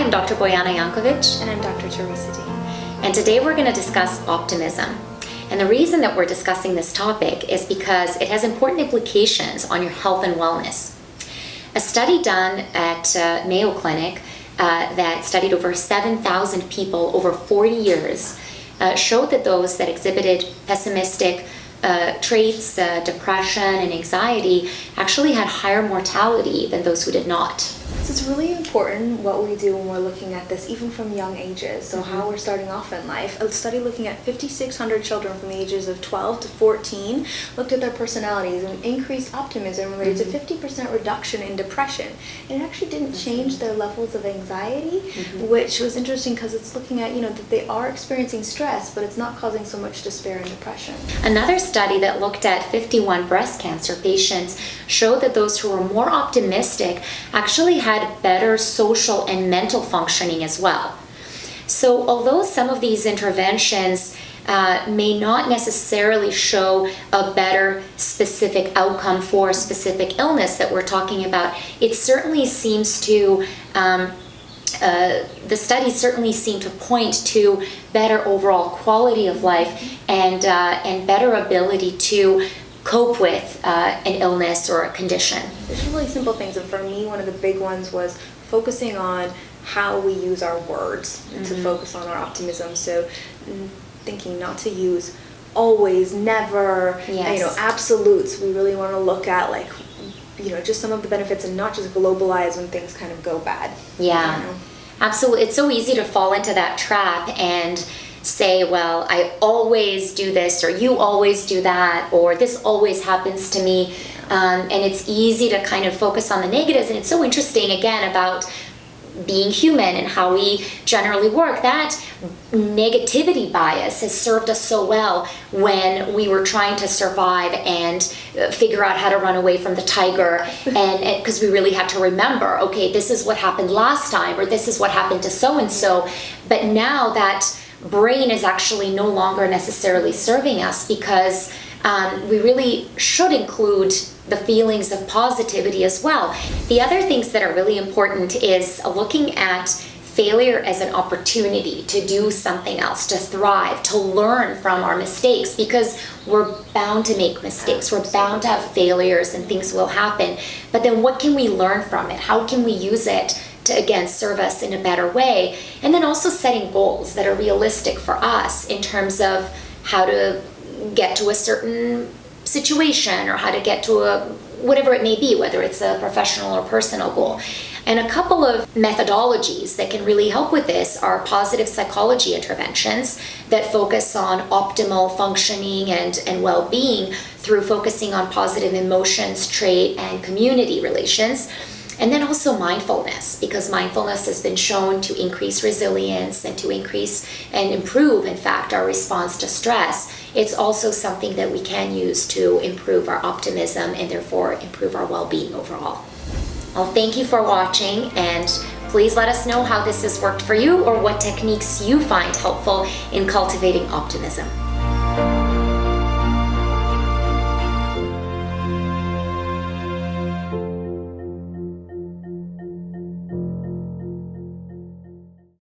I'm Dr. Bojana Jankovic. And I'm Dr. Teresa Dean. And today we're going to discuss optimism. And the reason that we're discussing this topic is because it has important implications on your health and wellness. A study done at Mayo Clinic that studied over 7,000 people over 40 years showed that those that exhibited pessimistic traits, depression and anxiety actually had higher mortality than those who did not. So it's really important what we do when we're looking at this, even from young ages. So how we're starting off in life. A study looking at 5,600 children from the ages of 12 to 14 looked at their personalities and increased optimism related to 50% reduction in depression. And it actually didn't change their levels of anxiety, which was interesting because it's looking at, that they are experiencing stress, but it's not causing so much despair and depression. Another study that looked at 51 breast cancer patients showed that those who were more optimistic actually had better social and mental functioning as well. So although some of these interventions may not necessarily show a better specific outcome for a specific illness that we're talking about, it certainly seems to the studies certainly seem to point to better overall quality of life and better ability to cope with an illness or a condition. There's really simple things, and for me, one of the big ones was focusing on how we use our words to focus on our optimism. So thinking not to use always, never, absolutes. We really want to look at just some of the benefits and not just globalize when things kind of go bad. Yeah, absolutely. It's so easy to fall into that trap and say, well, I always do this, or you always do that, or this always happens to me. And it's easy to kind of focus on the negatives. And it's so interesting, again, about being human and how we generally work. That negativity bias has served us so well when we were trying to survive and figure out how to run away from the tiger, and because we really had to remember, okay, this is what happened last time, or this is what happened to so-and-so. But now that brain is actually no longer necessarily serving us, because we really should include the feelings of positivity as well. The other things that are really important is looking at failure as an opportunity to do something else, to thrive, to learn from our mistakes, because we're bound to make mistakes. We're bound to have failures and things will happen. But then what can we learn from it? How can we use it to, again, serve us in a better way? And then also setting goals that are realistic for us in terms of how to get to a certain situation, or how to get to whatever it may be, whether it's a professional or personal goal. And a couple of methodologies that can really help with this are positive psychology interventions that focus on optimal functioning and well-being through focusing on positive emotions, trait, and community relations. And then also mindfulness, because mindfulness has been shown to increase resilience and to increase and improve, in fact, our response to stress. It's also something that we can use to improve our optimism and therefore improve our well-being overall. Well, thank you for watching, and please let us know how this has worked for you or what techniques you find helpful in cultivating optimism.